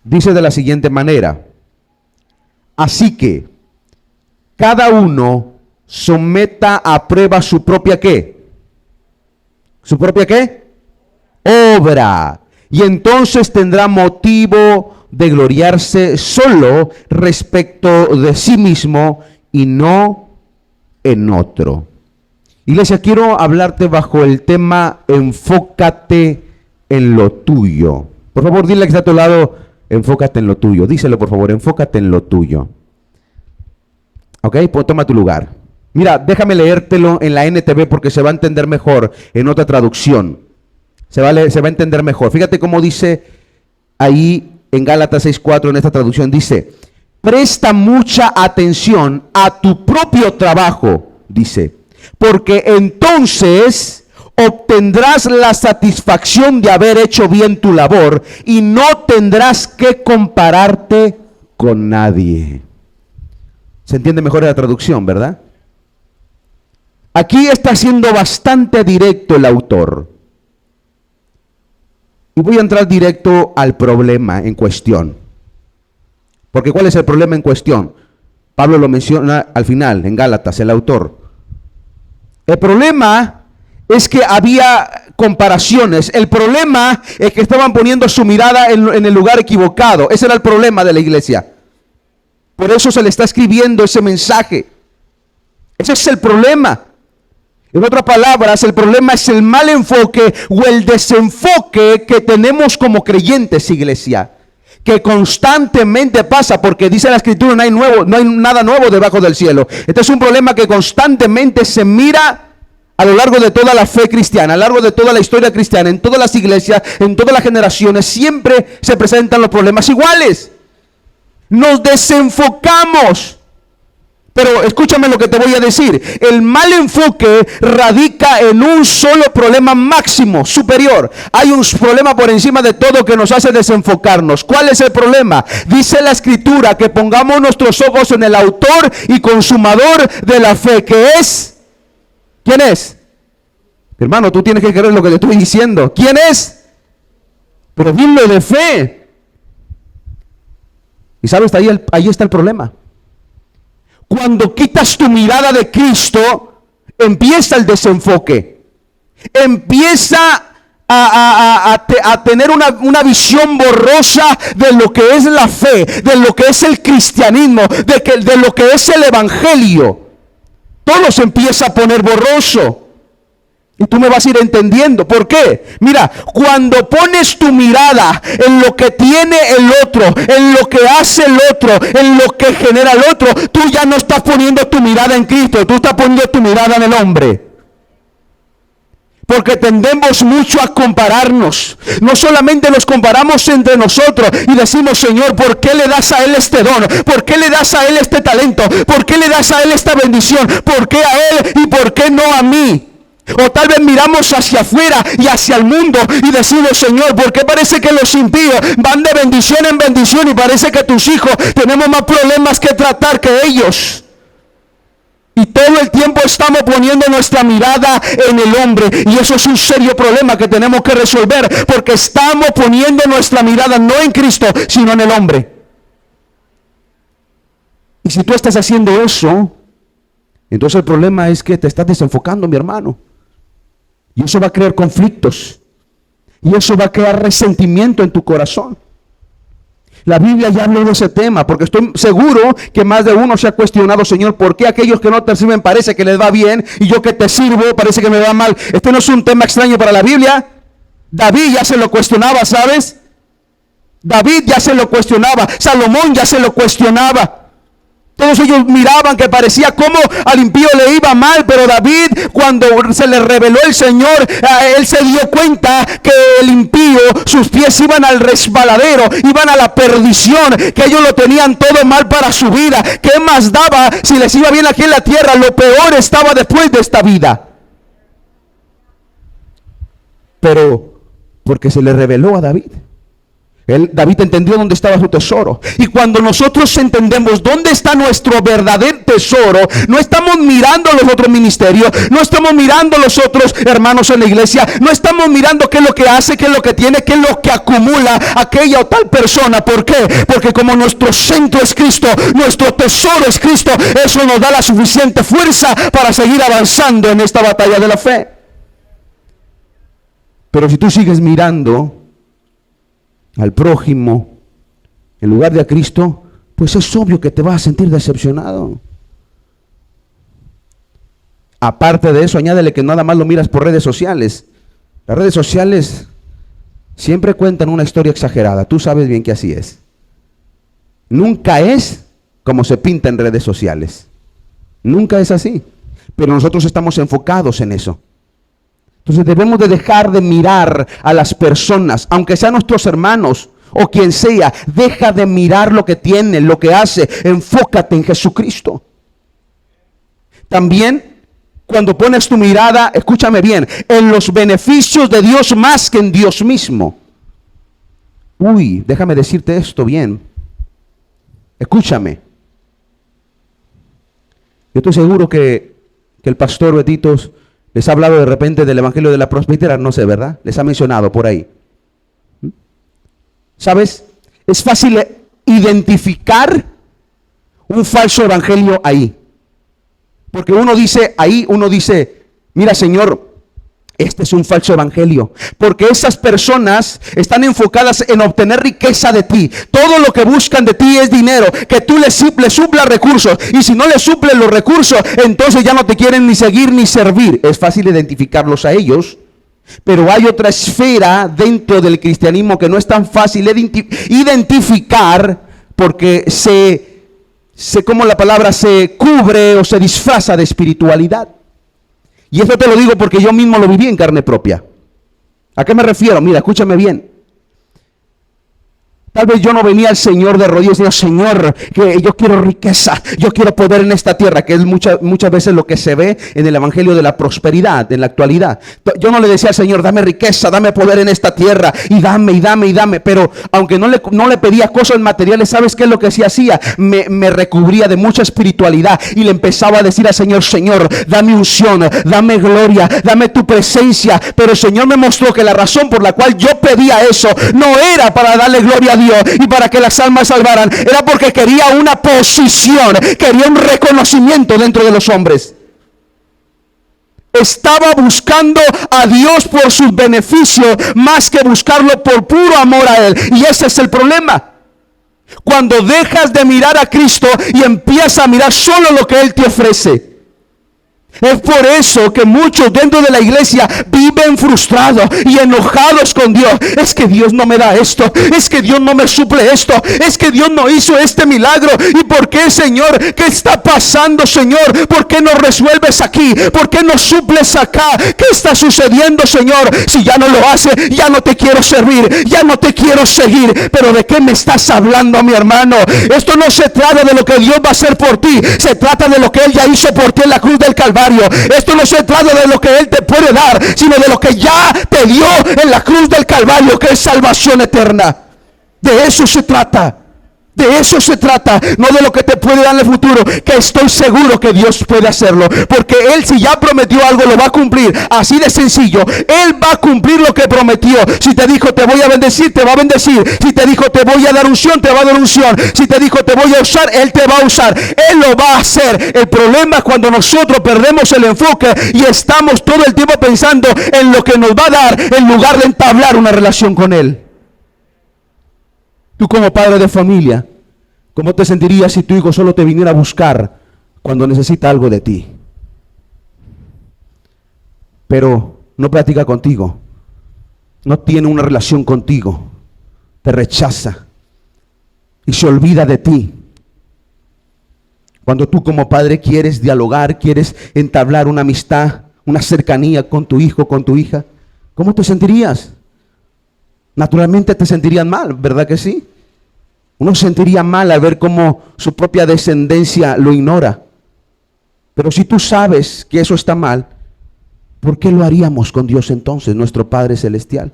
Dice de la siguiente manera: así que cada uno someta a prueba su propia ¿qué? ¿Su propia qué? Obra. Y entonces tendrá motivo de gloriarse solo respecto de sí mismo y no en otro. Iglesia, quiero hablarte bajo el tema enfócate en lo tuyo. Por favor, dile que está a tu lado, enfócate en lo tuyo. Díselo, por favor, enfócate en lo tuyo. Ok, pues toma tu lugar. Mira, déjame leértelo en la NTV porque se va a entender mejor en otra traducción. Se va a entender mejor. Fíjate cómo dice ahí en Gálatas 6:4 en esta traducción. Dice, presta mucha atención a tu propio trabajo, dice, porque entonces obtendrás la satisfacción de haber hecho bien tu labor y no tendrás que compararte con nadie. Se entiende mejor la traducción, ¿verdad? Aquí está siendo bastante directo el autor. Y voy a entrar directo al problema en cuestión. Porque ¿cuál es el problema en cuestión? Pablo lo menciona al final, en Gálatas, el autor. El problema es que había comparaciones. El problema es que estaban poniendo su mirada en el lugar equivocado. Ese era el problema de la iglesia. Por eso se le está escribiendo ese mensaje. Ese es el problema. En otras palabras, el problema es el mal enfoque o el desenfoque que tenemos como creyentes, iglesia, que constantemente pasa, porque dice la Escritura, no hay nada nuevo debajo del cielo. Este es un problema que constantemente se mira a lo largo de toda la fe cristiana, a lo largo de toda la historia cristiana, en todas las iglesias, en todas las generaciones, siempre se presentan los problemas iguales. Nos desenfocamos. Pero escúchame lo que te voy a decir. El mal enfoque radica en un solo problema máximo, superior. Hay un problema por encima de todo que nos hace desenfocarnos. ¿Cuál es el problema? Dice la Escritura que pongamos nuestros ojos en el autor y consumador de la fe, que es... ¿Quién es? Hermano, tú tienes que creer lo que te estoy diciendo. ¿Quién es? Pero dilo de fe. Y sabes, ahí está el problema. Cuando quitas tu mirada de Cristo, empieza el desenfoque. Empieza a tener una visión borrosa de lo que es la fe, de lo que es el cristianismo, de lo que es el evangelio. Todo se empieza a poner borroso. Y tú me vas a ir entendiendo. ¿Por qué? Mira, cuando pones tu mirada en lo que tiene el otro, en lo que hace el otro, en lo que genera el otro, tú ya no estás poniendo tu mirada en Cristo, tú estás poniendo tu mirada en el hombre. Porque tendemos mucho a compararnos. No solamente nos comparamos entre nosotros y decimos, Señor, ¿por qué le das a él este don? ¿Por qué le das a él este talento? ¿Por qué le das a él esta bendición? ¿Por qué a él y por qué no a mí? O tal vez miramos hacia afuera y hacia el mundo y decimos, Señor, ¿por qué parece que los impíos van de bendición en bendición y parece que tus hijos tenemos más problemas que tratar que ellos? Y todo el tiempo estamos poniendo nuestra mirada en el hombre. Y eso es un serio problema que tenemos que resolver, porque estamos poniendo nuestra mirada no en Cristo, sino en el hombre. Y si tú estás haciendo eso, entonces el problema es que te estás desenfocando, mi hermano. Y eso va a crear conflictos. Y eso va a crear resentimiento en tu corazón. La Biblia ya habló de ese tema, porque estoy seguro que más de uno se ha cuestionado, Señor, ¿por qué aquellos que no te sirven parece que les va bien y yo que te sirvo parece que me va mal? Este no es un tema extraño para la Biblia. David ya se lo cuestionaba, ¿sabes? David ya se lo cuestionaba. Salomón ya se lo cuestionaba. Todos ellos miraban que parecía como al impío le iba mal, pero David, cuando se le reveló el Señor, él se dio cuenta que el impío, sus pies iban al resbaladero, iban a la perdición, que ellos lo tenían todo mal para su vida. ¿Qué más daba si les iba bien aquí en la tierra? Lo peor estaba después de esta vida. Pero porque se le reveló a David. David entendió dónde estaba su tesoro. Y cuando nosotros entendemos dónde está nuestro verdadero tesoro, no estamos mirando los otros ministerios, no estamos mirando los otros hermanos en la iglesia, no estamos mirando qué es lo que hace, qué es lo que tiene, qué es lo que acumula aquella o tal persona. ¿Por qué? Porque como nuestro centro es Cristo, nuestro tesoro es Cristo, eso nos da la suficiente fuerza para seguir avanzando en esta batalla de la fe. Pero si tú sigues mirando al prójimo en lugar de a Cristo, pues es obvio que te vas a sentir decepcionado. Aparte de eso, añádele que nada más lo miras por redes sociales. Las redes sociales siempre cuentan una historia exagerada. Tú sabes bien que así es. Nunca es como se pinta en redes sociales. Nunca es así. Pero nosotros estamos enfocados en eso. Entonces debemos de dejar de mirar a las personas, aunque sean nuestros hermanos o quien sea. Deja de mirar lo que tiene, lo que hace. Enfócate en Jesucristo. También, cuando pones tu mirada, escúchame bien, en los beneficios de Dios más que en Dios mismo. Uy, déjame decirte esto bien. Escúchame. Yo estoy seguro que el pastor Betitos les ha hablado de repente del evangelio de la prosperidad, no sé, ¿verdad? Les ha mencionado por ahí. ¿Sabes? Es fácil identificar un falso evangelio ahí. Porque uno dice, mira, Señor, este es un falso evangelio. Porque esas personas están enfocadas en obtener riqueza de ti. Todo lo que buscan de ti es dinero. Que tú les suplas recursos. Y si no les suples los recursos, entonces ya no te quieren ni seguir ni servir. Es fácil identificarlos a ellos. Pero hay otra esfera dentro del cristianismo que no es tan fácil identificar, porque como la palabra se cubre o se disfraza de espiritualidad. Y esto te lo digo porque yo mismo lo viví en carne propia. ¿A qué me refiero? Mira, escúchame bien. Tal vez yo no venía al Señor de rodillas y decía, Señor, que yo quiero riqueza, yo quiero poder en esta tierra, que es muchas veces lo que se ve en el evangelio de la prosperidad, en la actualidad. Yo no le decía al Señor, dame riqueza, dame poder en esta tierra, y dame, pero aunque no le pedía cosas materiales, ¿sabes qué es lo que sí hacía? Me recubría de mucha espiritualidad y le empezaba a decir al Señor, Señor, dame unción, dame gloria, dame tu presencia. Pero el Señor me mostró que la razón por la cual yo pedía eso no era para darle gloria a Dios y para que las almas salvaran, era porque quería una posición, quería un reconocimiento dentro de los hombres. Estaba buscando a Dios por sus beneficios más que buscarlo por puro amor a Él. Y ese es el problema. Cuando dejas de mirar a Cristo y empiezas a mirar solo lo que Él te ofrece. Es por eso que muchos dentro de la iglesia viven frustrados y enojados con Dios. Es que Dios no me da esto, es que Dios no me suple esto, es que Dios no hizo este milagro. ¿Y por qué, Señor? ¿Qué está pasando, Señor? ¿Por qué no resuelves aquí? ¿Por qué no suples acá? ¿Qué está sucediendo, Señor? Si ya no lo hace, ya no te quiero servir, ya no te quiero seguir. Pero ¿de qué me estás hablando, mi hermano? Esto no se trata de lo que Dios va a hacer por ti, se trata de lo que Él ya hizo por ti en la cruz del Calvario. Esto no se trata de lo que Él te puede dar, sino de lo que ya te dio en la cruz del Calvario, que es salvación eterna. De eso se trata. De eso se trata, no de lo que te puede dar en el futuro, que estoy seguro que Dios puede hacerlo, porque Él, si ya prometió algo, lo va a cumplir. Así de sencillo. Él va a cumplir lo que prometió. Si te dijo te voy a bendecir, te va a bendecir. Si te dijo te voy a dar unción, te va a dar unción. Si te dijo te voy a usar, Él te va a usar. Él lo va a hacer. El problema es cuando nosotros perdemos el enfoque y estamos todo el tiempo pensando en lo que nos va a dar, en lugar de entablar una relación con Él. Tú como padre de familia, ¿cómo te sentirías si tu hijo solo te viniera a buscar cuando necesita algo de ti? Pero no practica contigo, no tiene una relación contigo, te rechaza y se olvida de ti. Cuando tú como padre quieres dialogar, quieres entablar una amistad, una cercanía con tu hijo, con tu hija, ¿cómo te sentirías? Naturalmente te sentirías mal, ¿verdad que sí? Uno se sentiría mal al ver cómo su propia descendencia lo ignora. Pero si tú sabes que eso está mal, ¿por qué lo haríamos con Dios entonces, nuestro Padre Celestial?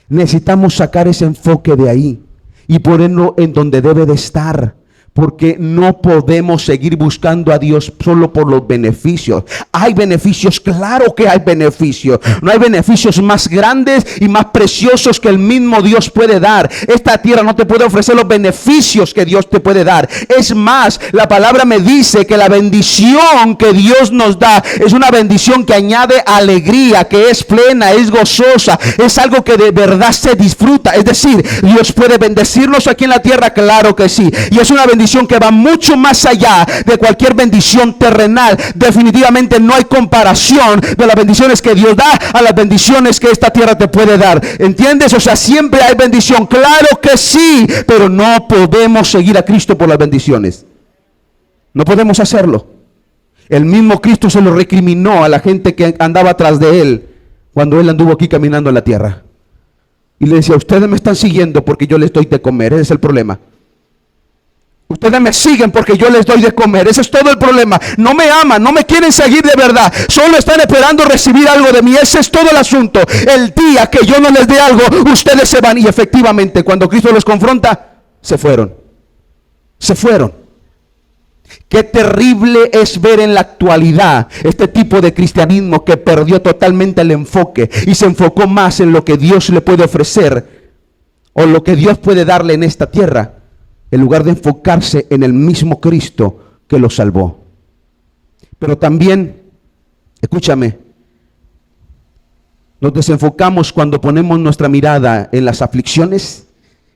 Necesitamos sacar ese enfoque de ahí y ponerlo en donde debe de estar. Porque no podemos seguir buscando a Dios solo por los beneficios. Hay beneficios, claro que hay beneficios. No hay beneficios más grandes y más preciosos que el mismo Dios puede dar. Esta tierra no te puede ofrecer los beneficios que Dios te puede dar. Es más, la palabra me dice que la bendición que Dios nos da es una bendición que añade alegría, que es plena, es gozosa, es algo que de verdad se disfruta. Es decir, Dios puede bendecirnos aquí en la tierra, claro que sí. Y es una bendición que va mucho más allá de cualquier bendición terrenal. Definitivamente no hay comparación de las bendiciones que Dios da a las bendiciones que esta tierra te puede dar. ¿Entiendes? O sea, siempre hay bendición, claro que sí, pero no podemos seguir a Cristo por las bendiciones. No podemos hacerlo. El mismo Cristo se lo recriminó a la gente que andaba atrás de él cuando él anduvo aquí caminando en la tierra. Y le decía, ustedes me están siguiendo porque yo les doy de comer. Ese es el problema. Ustedes me siguen porque yo les doy de comer. Ese es todo el problema. No me aman, no me quieren seguir de verdad. Solo están esperando recibir algo de mí. Ese es todo el asunto. El día que yo no les dé algo, ustedes se van. Y efectivamente, cuando Cristo los confronta, se fueron. Se fueron. Qué terrible es ver en la actualidad este tipo de cristianismo que perdió totalmente el enfoque y se enfocó más en lo que Dios le puede ofrecer o lo que Dios puede darle en esta tierra, en lugar de enfocarse en el mismo Cristo que lo salvó. Pero también, escúchame, nos desenfocamos cuando ponemos nuestra mirada en las aflicciones,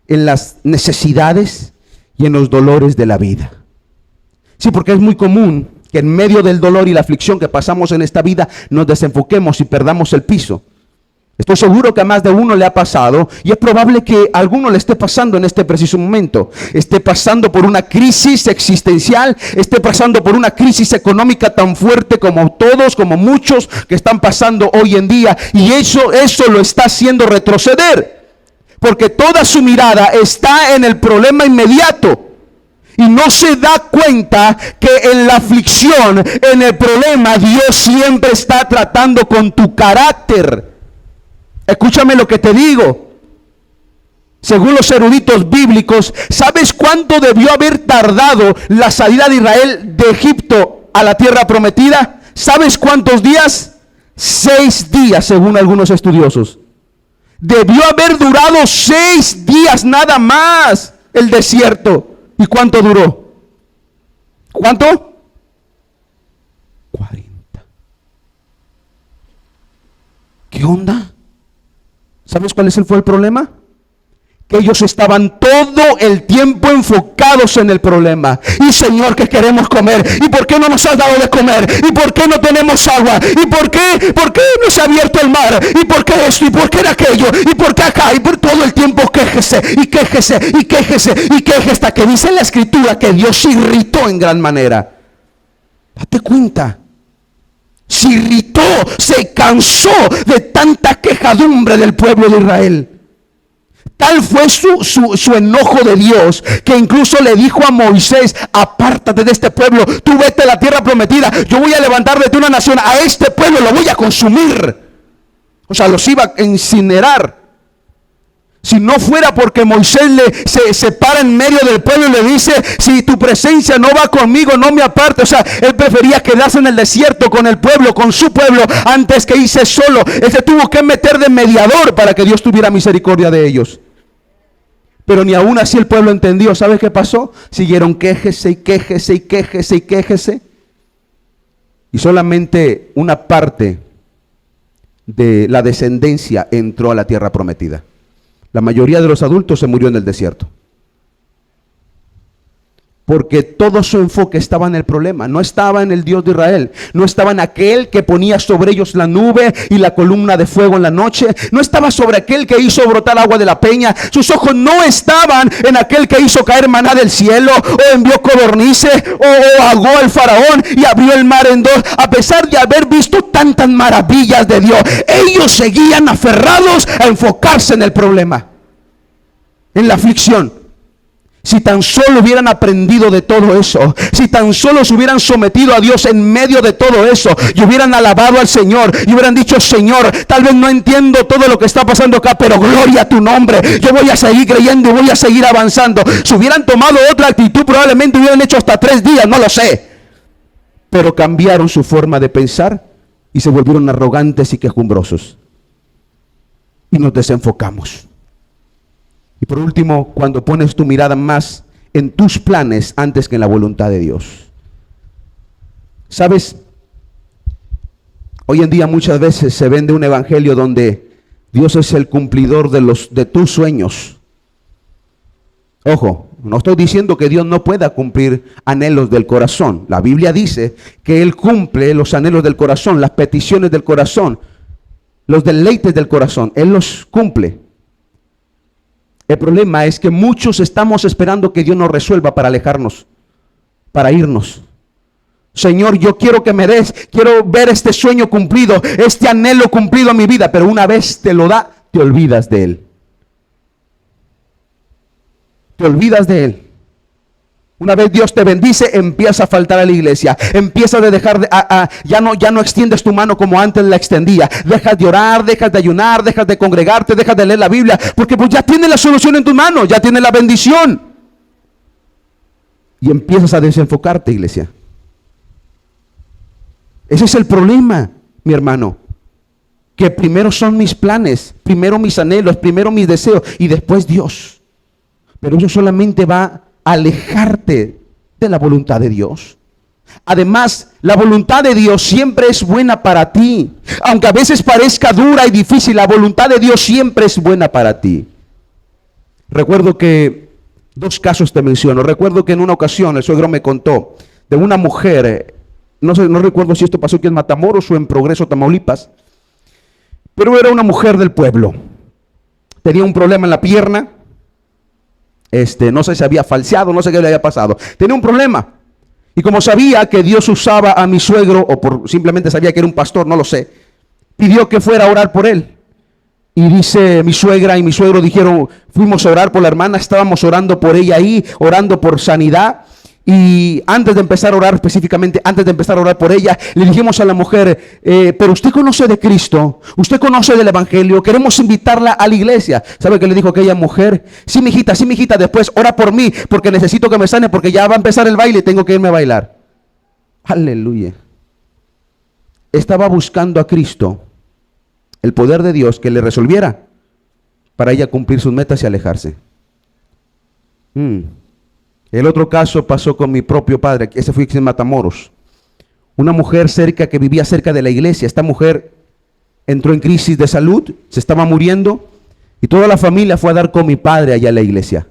en las necesidades y en los dolores de la vida. Sí, porque es muy común que en medio del dolor y la aflicción que pasamos en esta vida nos desenfoquemos y perdamos el piso. Estoy seguro que a más de uno le ha pasado y es probable que a alguno le esté pasando en este preciso momento. Esté pasando por una crisis existencial, esté pasando por una crisis económica tan fuerte como todos, como muchos que están pasando hoy en día. Y eso lo está haciendo retroceder. Porque toda su mirada está en el problema inmediato. Y no se da cuenta que en la aflicción, en el problema, Dios siempre está tratando con tu carácter. Escúchame lo que te digo. Según los eruditos bíblicos, ¿sabes cuánto debió haber tardado la salida de Israel de Egipto a la tierra prometida? ¿Sabes cuántos días? 6 días, según algunos estudiosos. Debió haber durado 6 días nada más el desierto. ¿Y cuánto duró? ¿Cuánto? 40. ¿Qué onda? ¿Sabes cuál fue el problema? Que ellos estaban todo el tiempo enfocados en el problema. Y Señor, ¿qué queremos comer? ¿Y por qué no nos has dado de comer? ¿Y por qué no tenemos agua? ¿Y por qué no se ha abierto el mar? ¿Y por qué esto? ¿Y por qué era aquello? ¿Y por qué acá? Y por todo el tiempo quéjese, y quéjese, y quéjese, y quéjese, hasta que dice en la escritura que Dios se irritó en gran manera. Date cuenta. Se irritó, se cansó de tanta quejadumbre del pueblo de Israel. Tal fue su enojo de Dios, que incluso le dijo a Moisés, apártate de este pueblo, tú vete a la tierra prometida, yo voy a levantar de ti una nación, a este pueblo lo voy a consumir. O sea, los iba a incinerar. Si no fuera porque Moisés se para en medio del pueblo y le dice, si tu presencia no va conmigo, no me aparte. O sea, él prefería quedarse en el desierto con el pueblo, con su pueblo, antes que irse solo. Él se tuvo que meter de mediador para que Dios tuviera misericordia de ellos. Pero ni aún así el pueblo entendió. ¿Sabes qué pasó? Siguieron quéjese y quéjese y quéjese y quéjese. Y solamente una parte de la descendencia entró a la tierra prometida. La mayoría de los adultos se murió en el desierto. Porque todo su enfoque estaba en el problema, no estaba en el Dios de Israel, no estaba en aquel que ponía sobre ellos la nube y la columna de fuego en la noche, no estaba sobre aquel que hizo brotar agua de la peña, sus ojos no estaban en aquel que hizo caer maná del cielo, o envió codornices, o ahogó al faraón y abrió el mar en dos. A pesar de haber visto tantas maravillas de Dios, ellos seguían aferrados a enfocarse en el problema, en la aflicción. Si tan solo hubieran aprendido de todo eso, si tan solo se hubieran sometido a Dios en medio de todo eso y hubieran alabado al Señor y hubieran dicho: Señor, tal vez no entiendo todo lo que está pasando acá, pero gloria a tu nombre, yo voy a seguir creyendo y voy a seguir avanzando. Si hubieran tomado otra actitud, probablemente hubieran hecho hasta 3 días, no lo sé, pero cambiaron su forma de pensar y se volvieron arrogantes y quejumbrosos, y nos desenfocamos. Y por último, cuando pones tu mirada más en tus planes antes que en la voluntad de Dios. ¿Sabes? Hoy en día muchas veces se vende un evangelio donde Dios es el cumplidor de tus sueños. Ojo, no estoy diciendo que Dios no pueda cumplir anhelos del corazón. La Biblia dice que Él cumple los anhelos del corazón, las peticiones del corazón, los deleites del corazón. Él los cumple. El problema es que muchos estamos esperando que Dios nos resuelva para alejarnos, para irnos. Señor, yo quiero que me des, quiero ver este sueño cumplido, este anhelo cumplido en mi vida, pero una vez te lo da, te olvidas de Él. Te olvidas de Él. Una vez Dios te bendice, empieza a faltar a la iglesia, empieza a dejar, ya no extiendes tu mano como antes la extendía, dejas de orar, dejas de ayunar, dejas de congregarte, dejas de leer la Biblia, porque pues ya tienes la solución en tus manos, ya tienes la bendición. Y empiezas a desenfocarte, iglesia. Ese es el problema, mi hermano, que primero son mis planes, primero mis anhelos, primero mis deseos y después Dios. Pero eso solamente va alejarte de la voluntad de Dios. Además, la voluntad de Dios siempre es buena para ti. Aunque a veces parezca dura y difícil, la voluntad de Dios siempre es buena para ti. Recuerdo que 2 casos te menciono. Recuerdo que en una ocasión el suegro me contó de una mujer, no recuerdo si esto pasó aquí en Matamoros o en Progreso, Tamaulipas, pero era una mujer del pueblo. Tenía un problema en la pierna. No sé si había falseado, no sé qué le había pasado. Tenía un problema. Y como sabía que Dios usaba a mi suegro, o simplemente sabía que era un pastor, no lo sé, pidió que fuera a orar por él. Y dice mi suegra y mi suegro dijeron, fuimos a orar por la hermana, estábamos orando por ella ahí, orando por sanidad. Y antes de empezar a orar específicamente, antes de empezar a orar por ella, le dijimos a la mujer, pero usted conoce de Cristo, usted conoce del Evangelio, queremos invitarla a la iglesia. ¿Sabe qué le dijo aquella mujer? Sí, mijita, después ora por mí, porque necesito que me sane, porque ya va a empezar el baile y tengo que irme a bailar. Aleluya. Estaba buscando a Cristo, el poder de Dios, que le resolviera para ella cumplir sus metas y alejarse. El otro caso pasó con mi propio padre, ese fue en Matamoros. Una mujer que vivía cerca de la iglesia. Esta mujer entró en crisis de salud, se estaba muriendo, y toda la familia fue a dar con mi padre allá a la iglesia,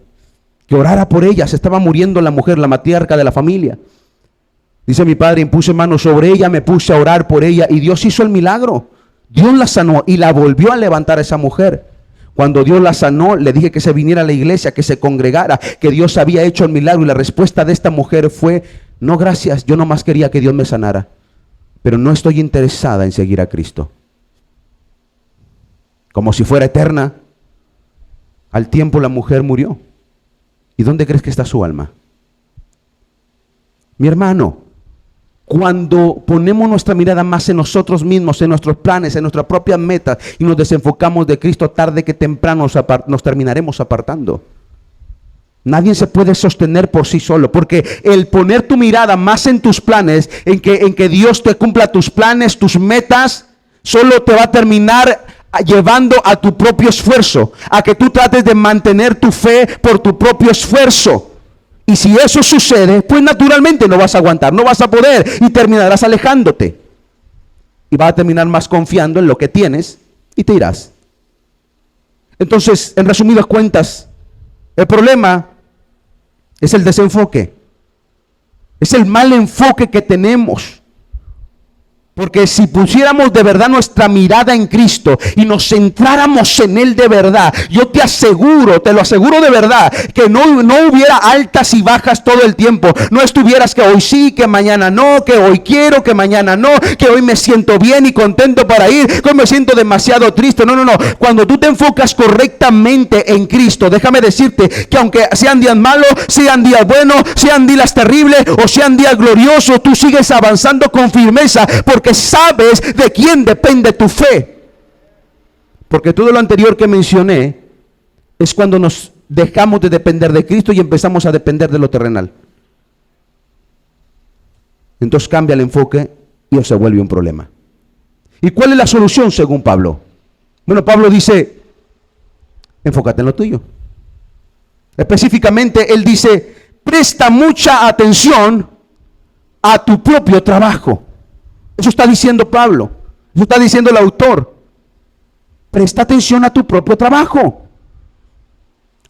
que orara por ella. Se estaba muriendo la mujer, la matriarca de la familia. Dice mi padre, impuse manos sobre ella, me puse a orar por ella, y Dios hizo el milagro. Dios la sanó y la volvió a levantar a esa mujer. Cuando Dios la sanó, le dije que se viniera a la iglesia, que se congregara, que Dios había hecho el milagro. Y la respuesta de esta mujer fue, no, gracias, yo nomás quería que Dios me sanara, pero no estoy interesada en seguir a Cristo. Como si fuera eterna. Al tiempo la mujer murió. ¿Y dónde crees que está su alma? Mi hermano, cuando ponemos nuestra mirada más en nosotros mismos, en nuestros planes, en nuestras propias metas y nos desenfocamos de Cristo, tarde que temprano nos terminaremos apartando. Nadie se puede sostener por sí solo, porque el poner tu mirada más en tus planes, en que Dios te cumpla tus planes, tus metas, solo te va a terminar llevando a tu propio esfuerzo, a que tú trates de mantener tu fe por tu propio esfuerzo. Y si eso sucede, pues naturalmente no vas a aguantar, no vas a poder y terminarás alejándote. Y vas a terminar más confiando en lo que tienes y te irás. Entonces, en resumidas cuentas, el problema es el desenfoque. Es el mal enfoque que tenemos. Porque si pusiéramos de verdad nuestra mirada en Cristo y nos centráramos en Él de verdad, yo te aseguro, te lo aseguro de verdad, que no hubiera altas y bajas todo el tiempo. No estuvieras que hoy sí, que mañana no, que hoy quiero, que mañana no, que hoy me siento bien y contento para ir, que hoy me siento demasiado triste. No. Cuando tú te enfocas correctamente en Cristo, déjame decirte que aunque sean días malos, sean días buenos, sean días terribles o sean días gloriosos, tú sigues avanzando con firmeza porque sabes de quién depende tu fe. Porque todo lo anterior que mencioné es cuando nos dejamos de depender de Cristo y empezamos a depender de lo terrenal. Entonces cambia el enfoque y se vuelve un problema. ¿Y cuál es la solución según Pablo? Bueno, Pablo dice, enfócate en lo tuyo. Específicamente, él dice, presta mucha atención a tu propio trabajo. Eso está diciendo Pablo, eso está diciendo el autor. Presta atención a tu propio trabajo.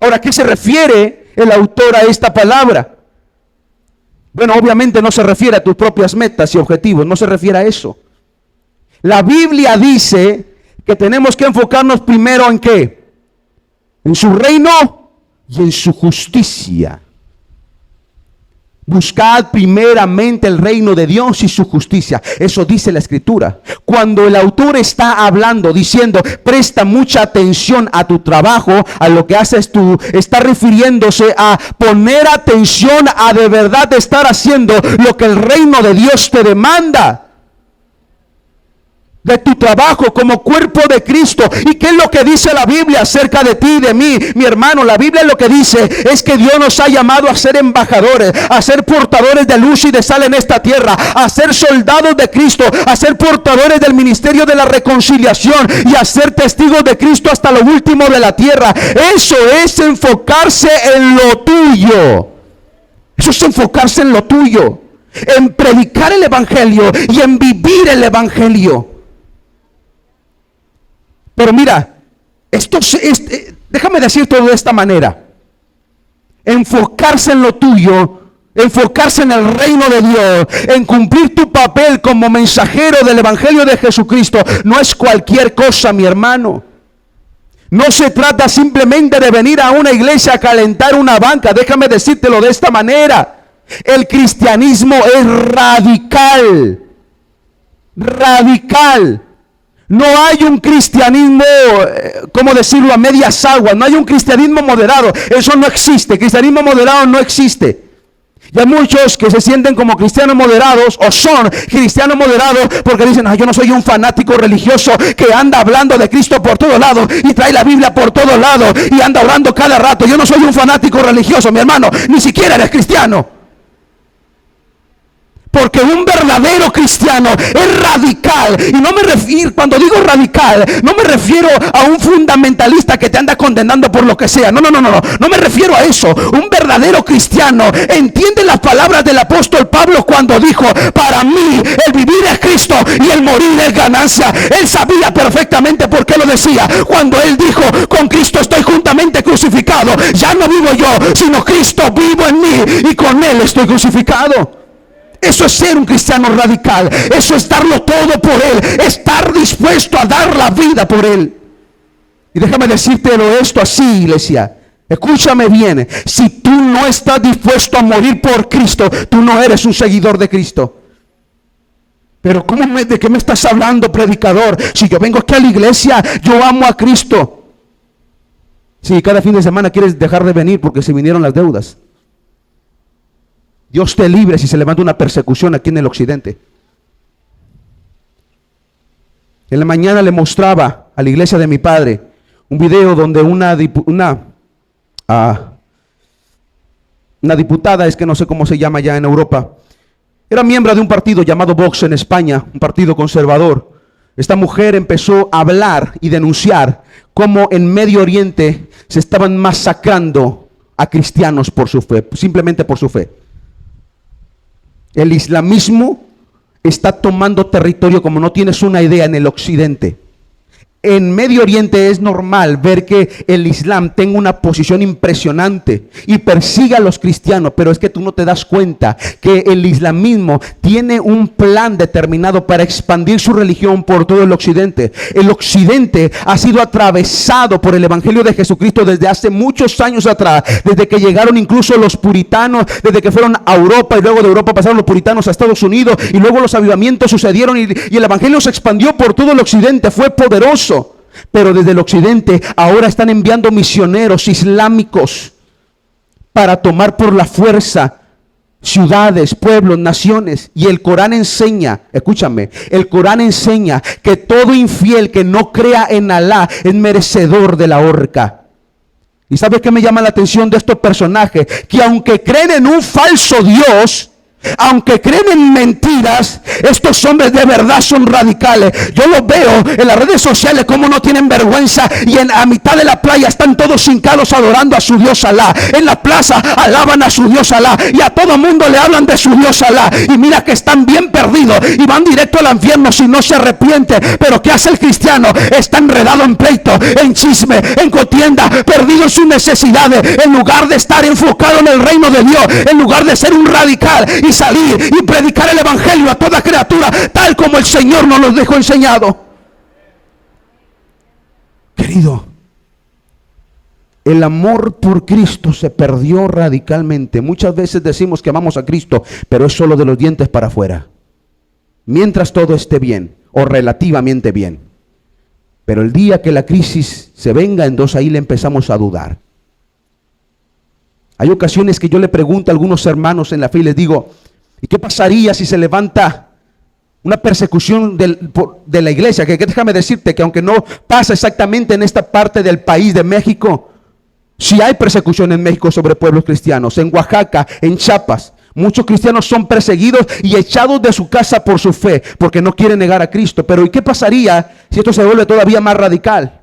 Ahora, ¿a qué se refiere el autor a esta palabra? Bueno, obviamente no se refiere a tus propias metas y objetivos, no se refiere a eso. La Biblia dice que tenemos que enfocarnos primero en ¿qué? En su reino y en su justicia. Buscad primeramente el reino de Dios y su justicia. Eso dice la Escritura. Cuando el autor está hablando, diciendo, presta mucha atención a tu trabajo, a lo que haces tú, está refiriéndose a poner atención a de verdad estar haciendo lo que el reino de Dios te demanda. De tu trabajo como cuerpo de Cristo. ¿Y qué es lo que dice la Biblia acerca de ti y de mí? Mi hermano, la Biblia lo que dice es que Dios nos ha llamado a ser embajadores, a ser portadores de luz y de sal en esta tierra, a ser soldados de Cristo, a ser portadores del ministerio de la reconciliación y a ser testigos de Cristo hasta lo último de la tierra. Eso es enfocarse en lo tuyo. Eso es enfocarse en lo tuyo, en predicar el evangelio y en vivir el evangelio. Pero mira, déjame decirte de esta manera. Enfocarse en lo tuyo, enfocarse en el reino de Dios, en cumplir tu papel como mensajero del evangelio de Jesucristo, no es cualquier cosa, mi hermano. No se trata simplemente de venir a una iglesia a calentar una banca. Déjame decírtelo de esta manera. El cristianismo es radical. Radical. No hay un cristianismo, ¿cómo decirlo?, a medias aguas. No hay un cristianismo moderado. Eso no existe. Cristianismo moderado no existe. Y hay muchos que se sienten como cristianos moderados o son cristianos moderados porque dicen, yo no soy un fanático religioso que anda hablando de Cristo por todos lados y trae la Biblia por todos lados y anda orando cada rato. Yo no soy un fanático religioso, mi hermano. Ni siquiera eres cristiano. Porque un verdadero cristiano es radical. Y no me refiero, cuando digo radical, no me refiero a un fundamentalista que te anda condenando por lo que sea. No me refiero a eso. Un verdadero cristiano entiende las palabras del apóstol Pablo cuando dijo, para mí el vivir es Cristo y el morir es ganancia. Él sabía perfectamente por qué lo decía. Cuando él dijo, con Cristo estoy juntamente crucificado. Ya no vivo yo, sino Cristo vivo en mí y con él estoy crucificado. Eso es ser un cristiano radical. Eso es darlo todo por Él. Estar dispuesto a dar la vida por Él. Y déjame decírtelo esto así, iglesia. Escúchame bien. Si tú no estás dispuesto a morir por Cristo, tú no eres un seguidor de Cristo. Pero ¿de qué me estás hablando, predicador? Si yo vengo aquí a la iglesia, yo amo a Cristo. Si cada fin de semana quieres dejar de venir porque se vinieron las deudas. Dios te libre si se levanta una persecución aquí en el occidente. En la mañana le mostraba a la iglesia de mi padre un video donde una diputada, es que no sé cómo se llama ya en Europa, era miembro de un partido llamado Vox en España, un partido conservador. Esta mujer empezó a hablar y denunciar cómo en Medio Oriente se estaban masacrando a cristianos por su fe, simplemente por su fe. El islamismo está tomando territorio como no tienes una idea en el occidente. En Medio Oriente es normal ver que el Islam tenga una posición impresionante y persiga a los cristianos, pero es que tú no te das cuenta que el islamismo tiene un plan determinado para expandir su religión por todo el occidente. El occidente ha sido atravesado por el evangelio de Jesucristo desde hace muchos años atrás, desde que llegaron incluso los puritanos, desde que fueron a Europa y luego de Europa pasaron los puritanos a Estados Unidos y luego los avivamientos sucedieron y el evangelio se expandió por todo el occidente, fue poderoso. Pero desde el occidente ahora están enviando misioneros islámicos para tomar por la fuerza ciudades, pueblos, naciones. Y el Corán enseña, escúchame, el Corán enseña que todo infiel que no crea en Alá es merecedor de la horca. ¿Y sabes qué me llama la atención de estos personajes? Que aunque creen en un falso Dios, aunque creen en mentiras, estos hombres de verdad son radicales. Yo los veo en las redes sociales como no tienen vergüenza y a mitad de la playa están todos hincados adorando a su Dios Alá. En la plaza alaban a su Dios Alá y a todo mundo le hablan de su Dios Alá. Y mira que están bien perdidos y van directo al infierno si no se arrepienten. Pero ¿qué hace el cristiano? Está enredado en pleito, en chisme, en contienda, perdido en sus necesidades. En lugar de estar enfocado en el reino de Dios, en lugar de ser un radical y salir y predicar el evangelio a toda criatura tal como el Señor nos lo dejó enseñado. Querido, el amor por Cristo se perdió radicalmente. Muchas veces decimos que amamos a Cristo, pero es solo de los dientes para afuera, mientras todo esté bien o relativamente bien. Pero el día que la crisis se venga, entonces ahí le empezamos a dudar. Hay ocasiones que yo le pregunto a algunos hermanos en la fe y les digo, ¿y qué pasaría si se levanta una persecución de la iglesia? Que déjame decirte que aunque no pasa exactamente en esta parte del país de México, sí hay persecución en México sobre pueblos cristianos. En Oaxaca, en Chiapas, muchos cristianos son perseguidos y echados de su casa por su fe, porque no quieren negar a Cristo. Pero ¿y qué pasaría si esto se vuelve todavía más radical?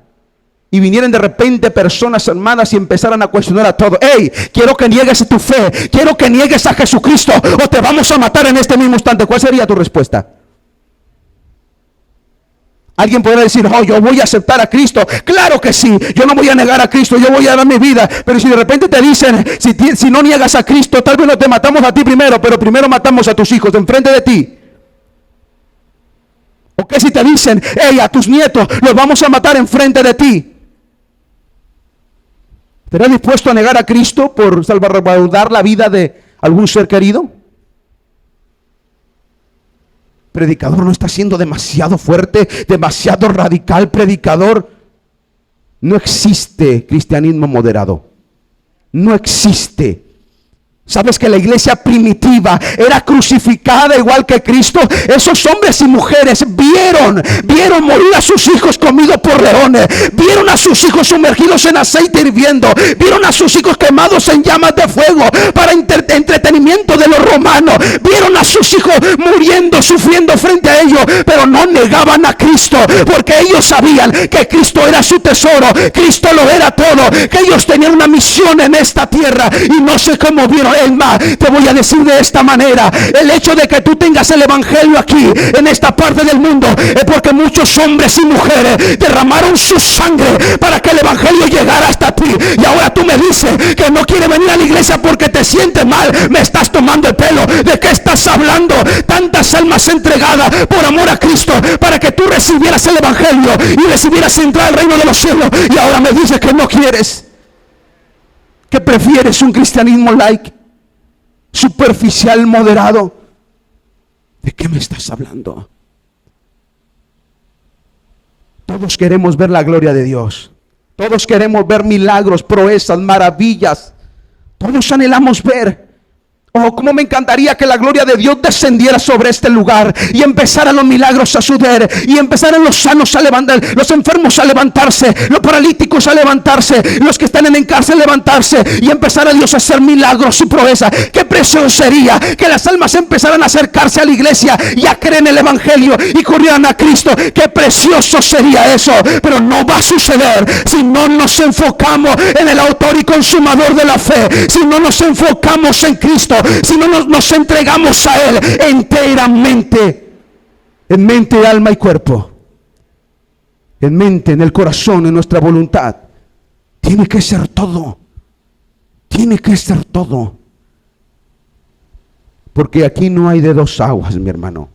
Y vinieran de repente personas, hermanas, y empezaran a cuestionar a todo. Hey, quiero que niegues tu fe, quiero que niegues a Jesucristo o te vamos a matar en este mismo instante. ¿Cuál sería tu respuesta? Alguien podrá decir, oh, yo voy a aceptar a Cristo. Claro que sí, yo no voy a negar a Cristo, yo voy a dar mi vida. Pero si de repente te dicen, si no niegas a Cristo, tal vez no te matamos a ti primero, pero primero matamos a tus hijos de enfrente de ti. ¿O qué si te dicen, hey, a tus nietos los vamos a matar enfrente de ti? ¿Estarás dispuesto a negar a Cristo por salvaguardar la vida de algún ser querido? Predicador, ¿no está siendo demasiado fuerte, demasiado radical, predicador? No existe cristianismo moderado. No existe. ¿Sabes que la iglesia primitiva era crucificada igual que Cristo? Esos hombres y mujeres vieron morir a sus hijos comidos por leones, vieron a sus hijos sumergidos en aceite hirviendo, vieron a sus hijos quemados en llamas de fuego para entretenimiento de los romanos, vieron a sus hijos muriendo, sufriendo frente a ellos, pero no negaban a Cristo, porque ellos sabían que Cristo era su tesoro, Cristo lo era todo, que ellos tenían una misión en esta tierra y no sé cómo vieron. Es más, te voy a decir de esta manera, el hecho de que tú tengas el evangelio aquí, en esta parte del mundo, es porque muchos hombres y mujeres derramaron su sangre para que el evangelio llegara hasta ti. Y ahora tú me dices que no quieres venir a la iglesia porque te sientes mal. Me estás tomando el pelo. ¿De qué estás hablando? Tantas almas entregadas por amor a Cristo para que tú recibieras el evangelio y recibieras entrar al reino de los cielos, y ahora me dices que no quieres, que prefieres un cristianismo light, superficial, moderado. ¿De qué me estás hablando? Todos queremos ver la gloria de Dios. Todos queremos ver milagros, proezas, maravillas. Todos anhelamos ver. Oh, cómo me encantaría que la gloria de Dios descendiera sobre este lugar y empezaran los milagros a suceder y empezaran los sanos a levantar, los enfermos a levantarse, los paralíticos a levantarse, los que están en cárcel a levantarse y empezara Dios a hacer milagros y proezas. Qué precioso sería que las almas empezaran a acercarse a la iglesia y a creer en el evangelio y corrieran a Cristo. Qué precioso sería eso, pero no va a suceder si no nos enfocamos en el autor y consumador de la fe, si no nos enfocamos en Cristo, si no nos entregamos a Él enteramente, en mente, alma y cuerpo. en mente, en el corazón, en nuestra voluntad. Tiene que ser todo. Tiene que ser todo. Porque aquí no hay de dos aguas, mi hermano.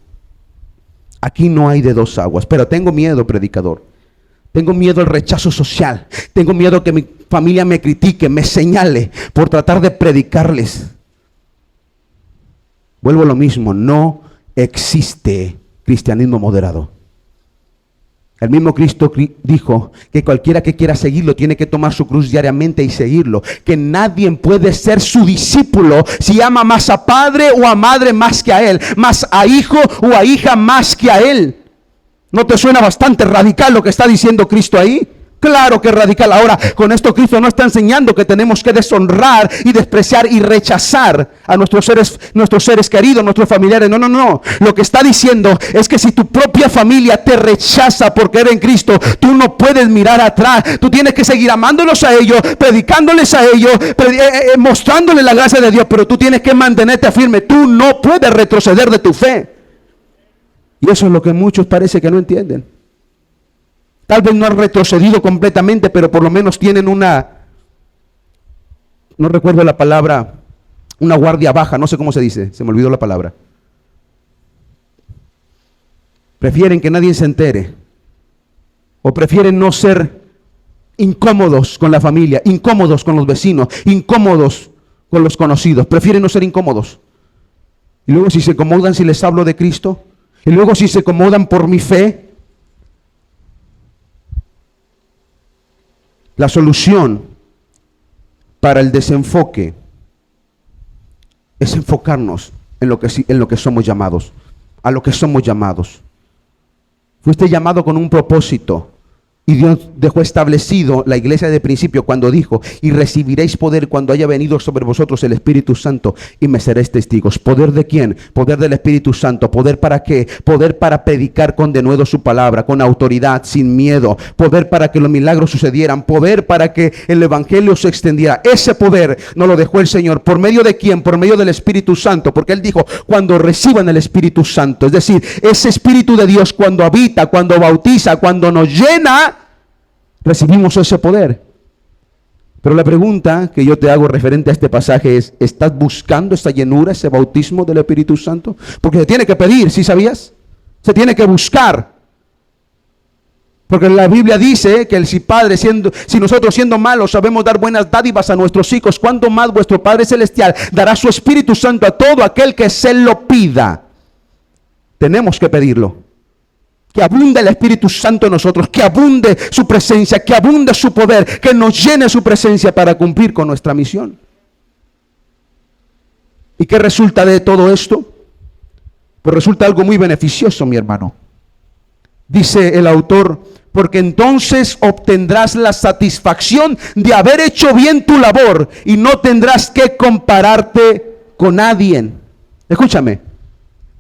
Aquí no hay de dos aguas. Pero tengo miedo, predicador. Tengo miedo al rechazo social. Tengo miedo que mi familia me critique, me señale por tratar de predicarles. Vuelvo a lo mismo, no existe cristianismo moderado. El mismo Cristo dijo que cualquiera que quiera seguirlo tiene que tomar su cruz diariamente y seguirlo. Que nadie puede ser su discípulo si ama más a padre o a madre más que a él, más a hijo o a hija más que a él. ¿No te suena bastante radical lo que está diciendo Cristo ahí? Claro que es radical. Ahora, con esto Cristo no está enseñando que tenemos que deshonrar y despreciar y rechazar a nuestros seres queridos, nuestros familiares. No, no, no. Lo que está diciendo es que si tu propia familia te rechaza porque eres en Cristo, tú no puedes mirar atrás. Tú tienes que seguir amándolos a ellos, predicándoles a ellos, mostrándoles la gracia de Dios, pero tú tienes que mantenerte firme. Tú no puedes retroceder de tu fe. Y eso es lo que muchos parece que no entienden. Tal vez no han retrocedido completamente, pero por lo menos tienen no recuerdo la palabra, una guardia baja, no sé cómo se dice, se me olvidó la palabra. Prefieren que nadie se entere, o prefieren no ser incómodos con la familia, incómodos con los vecinos, incómodos con los conocidos, prefieren no ser incómodos. Y luego si se acomodan si les hablo de Cristo, y luego si se acomodan por mi fe. La solución para el desenfoque es enfocarnos en lo que somos llamados, a lo que somos llamados. Fuiste llamado con un propósito y Dios dejó establecido la iglesia de principio cuando dijo: y recibiréis poder cuando haya venido sobre vosotros el Espíritu Santo y me seréis testigos. ¿Poder de quién? Poder del Espíritu Santo. ¿Poder para qué? Poder para predicar con denuedo su palabra, con autoridad, sin miedo. Poder para que los milagros sucedieran. Poder para que el evangelio se extendiera. Ese poder nos lo dejó el Señor. ¿Por medio de quién? Por medio del Espíritu Santo. Porque Él dijo: cuando reciban el Espíritu Santo. Es decir, ese Espíritu de Dios cuando habita, cuando bautiza, cuando nos llena, recibimos ese poder. Pero la pregunta que yo te hago referente a este pasaje es: ¿estás buscando esa llenura, ese bautismo del Espíritu Santo? Porque se tiene que pedir, ¿sí sabías? Se tiene que buscar. Porque la Biblia dice que si nosotros siendo malos sabemos dar buenas dádivas a nuestros hijos, ¿cuánto más vuestro Padre Celestial dará su Espíritu Santo a todo aquel que se lo pida? Tenemos que pedirlo. Que abunde el Espíritu Santo en nosotros, que abunde su presencia, que abunde su poder, que nos llene su presencia para cumplir con nuestra misión. ¿Y qué resulta de todo esto? Pues resulta algo muy beneficioso, mi hermano. Dice el autor: porque entonces obtendrás la satisfacción de haber hecho bien tu labor y no tendrás que compararte con nadie. Escúchame.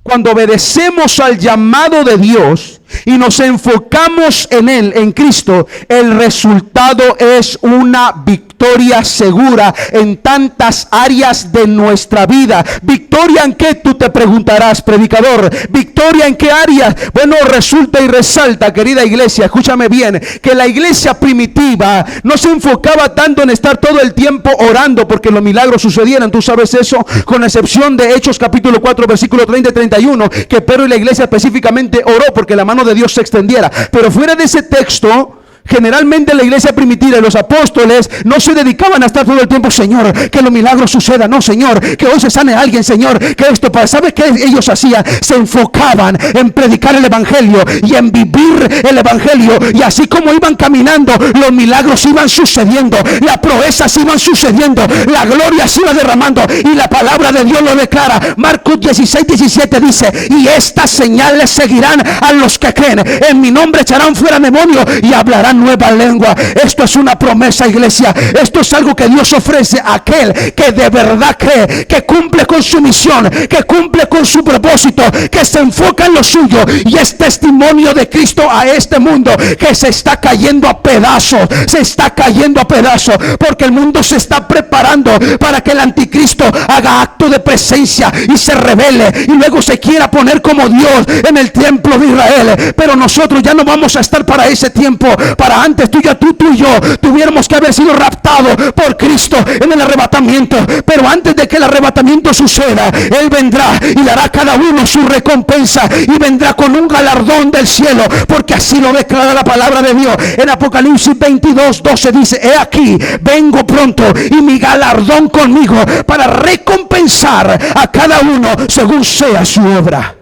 Cuando obedecemos al llamado de Dios y nos enfocamos en Él, en Cristo, el resultado es una victoria segura en tantas áreas de nuestra vida. ¿Victoria en qué? Tú te preguntarás, predicador. ¿Victoria en qué área? Bueno, resulta y resalta, querida iglesia, escúchame bien, que la iglesia primitiva no se enfocaba tanto en estar todo el tiempo orando porque los milagros sucedieran. ¿Tú sabes eso? Con excepción de Hechos capítulo 4, versículo 30 y 31, que Pedro y la iglesia específicamente oró porque la mano de Dios se extendiera. Pero fuera de ese texto, generalmente la iglesia primitiva y los apóstoles no se dedicaban a estar todo el tiempo: Señor, que los milagros sucedan, no, Señor, que hoy se sane alguien, Señor, que esto pasa. ¿Sabes qué ellos hacían? Se enfocaban en predicar el evangelio y en vivir el evangelio, y así como iban caminando, los milagros iban sucediendo, las proezas iban sucediendo, la gloria se iba derramando, y la palabra de Dios lo declara. Marcos 16, 17 dice: y estas señales seguirán a los que creen, en mi nombre echarán fuera demonios y hablarán hablarán nueva lengua. Esto es una promesa, iglesia. Esto es algo que Dios ofrece a aquel que de verdad cree, que cumple con su misión, que cumple con su propósito, que se enfoca en lo suyo y es testimonio de Cristo a este mundo que se está cayendo a pedazos, se está cayendo a pedazos, porque el mundo se está preparando para que el anticristo haga acto de presencia y se revele y luego se quiera poner como Dios en el templo de Israel. Pero nosotros ya no vamos a estar para ese tiempo. Para antes tú y yo tuviéramos que haber sido raptados por Cristo en el arrebatamiento. Pero antes de que el arrebatamiento suceda, Él vendrá y dará a cada uno su recompensa y vendrá con un galardón del cielo, porque así lo declara la palabra de Dios. En Apocalipsis 22:12 dice: he aquí, vengo pronto y mi galardón conmigo para recompensar a cada uno según sea su obra.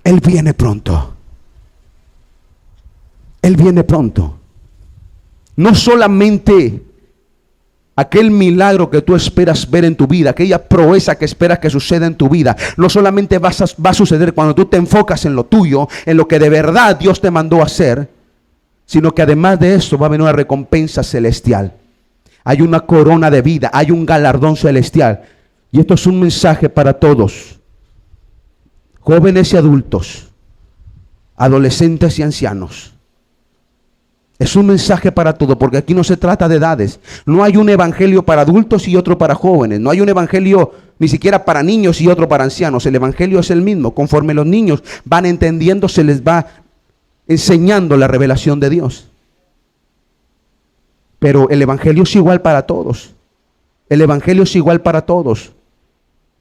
Él viene pronto. Él viene pronto. No solamente aquel milagro que tú esperas ver en tu vida, aquella proeza que esperas que suceda en tu vida, no solamente va a suceder cuando tú te enfocas en lo tuyo, en lo que de verdad Dios te mandó a hacer, sino que además de eso va a venir una recompensa celestial. Hay una corona de vida, hay un galardón celestial. Y esto es un mensaje para todos, jóvenes y adultos, adolescentes y ancianos. Es un mensaje para todos, porque aquí no se trata de edades. No hay un evangelio para adultos y otro para jóvenes. No hay un evangelio ni siquiera para niños y otro para ancianos. El evangelio es el mismo. Conforme los niños van entendiendo, se les va enseñando la revelación de Dios. Pero el evangelio es igual para todos. El evangelio es igual para todos.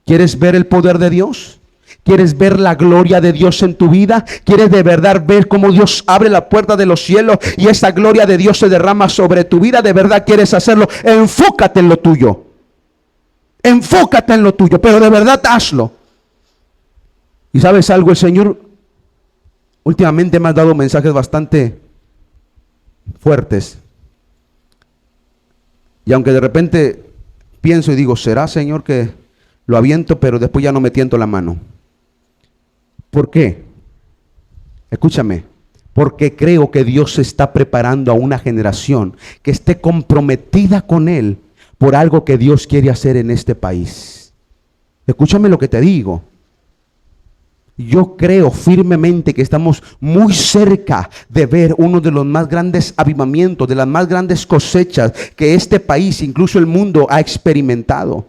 ¿Quieres ver el poder de Dios? ¿Quieres ver la gloria de Dios en tu vida? ¿Quieres de verdad ver cómo Dios abre la puerta de los cielos y esa gloria de Dios se derrama sobre tu vida? ¿De verdad quieres hacerlo? Enfócate en lo tuyo. Enfócate en lo tuyo, pero de verdad hazlo. Y ¿sabes algo? El Señor últimamente me ha dado mensajes bastante fuertes. Y aunque de repente pienso y digo, ¿será, Señor, que lo aviento, pero después ya no me tiento la mano? ¿Por qué? Escúchame, porque creo que Dios está preparando a una generación que esté comprometida con Él por algo que Dios quiere hacer en este país. Escúchame lo que te digo. Yo creo firmemente que estamos muy cerca de ver uno de los más grandes avivamientos, de las más grandes cosechas que este país, incluso el mundo, ha experimentado.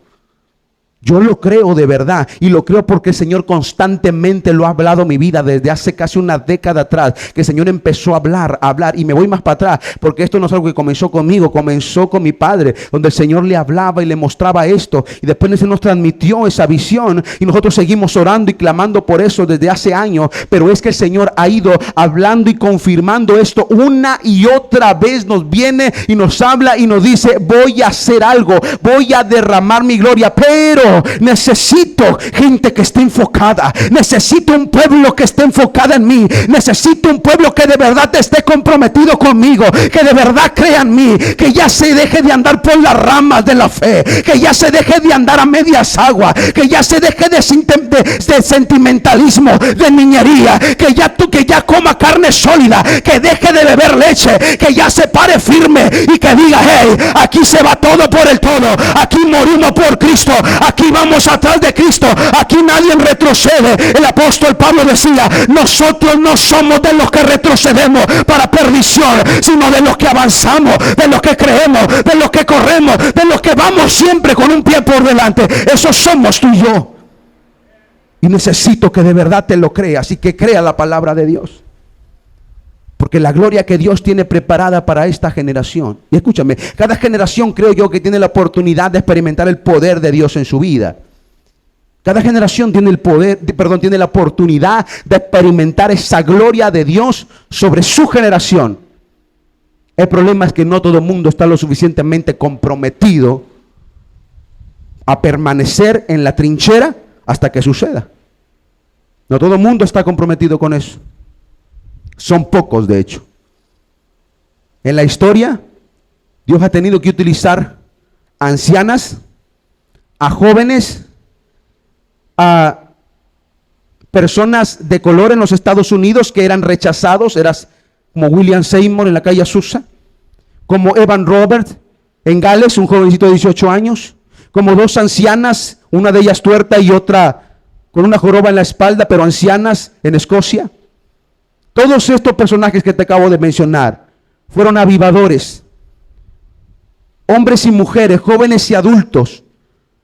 Yo lo creo de verdad, y lo creo porque el Señor constantemente lo ha hablado en mi vida desde hace casi una década atrás, que el Señor empezó a hablar, y me voy más para atrás, porque esto no es algo que comenzó conmigo, comenzó con mi padre, donde el Señor le hablaba y le mostraba esto, y después se nos transmitió esa visión, y nosotros seguimos orando y clamando por eso desde hace años, pero es que el Señor ha ido hablando y confirmando esto una y otra vez, nos viene y nos habla y nos dice, voy a hacer algo, voy a derramar mi gloria, pero necesito gente que esté enfocada, necesito un pueblo que esté enfocada en mí, necesito un pueblo que de verdad esté comprometido conmigo, que de verdad crea en mí, que ya se deje de andar por las ramas de la fe, que ya se deje de andar a medias aguas, que ya se deje de sentimentalismo, de niñería, que ya coma carne sólida, que deje de beber leche, que ya se pare firme y que diga, hey, aquí se va todo por el todo, aquí morimos por Cristo, aquí vamos atrás de Cristo, aquí nadie retrocede. El apóstol Pablo decía, nosotros no somos de los que retrocedemos para perdición, sino de los que avanzamos, de los que creemos, de los que corremos, de los que vamos siempre con un pie por delante. Esos somos tú y yo. Y necesito que de verdad te lo creas y que crea la palabra de Dios. Porque la gloria que Dios tiene preparada para esta generación. Y escúchame, cada generación creo yo que tiene la oportunidad de experimentar el poder de Dios en su vida. Cada generación tiene tiene la oportunidad de experimentar esa gloria de Dios sobre su generación. El problema es que no todo el mundo está lo suficientemente comprometido a permanecer en la trinchera hasta que suceda. No todo el mundo está comprometido con eso. Son pocos, de hecho. En la historia, Dios ha tenido que utilizar a ancianas, a jóvenes, a personas de color en los Estados Unidos que eran rechazados, eras como William Seymour en la calle Azusa, como Evan Roberts en Gales, un jovencito de 18 años, como dos ancianas, una de ellas tuerta y otra con una joroba en la espalda, pero ancianas en Escocia. Todos estos personajes que te acabo de mencionar fueron avivadores, hombres y mujeres, jóvenes y adultos,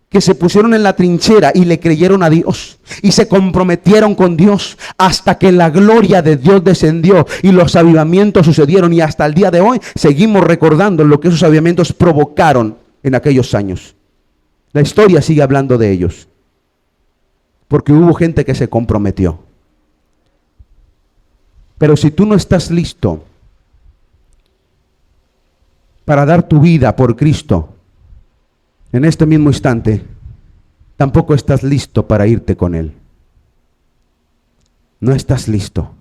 que se pusieron en la trinchera y le creyeron a Dios y se comprometieron con Dios hasta que la gloria de Dios descendió y los avivamientos sucedieron, y hasta el día de hoy seguimos recordando lo que esos avivamientos provocaron en aquellos años. La historia sigue hablando de ellos porque hubo gente que se comprometió. Pero si tú no estás listo para dar tu vida por Cristo en este mismo instante, tampoco estás listo para irte con Él. No estás listo.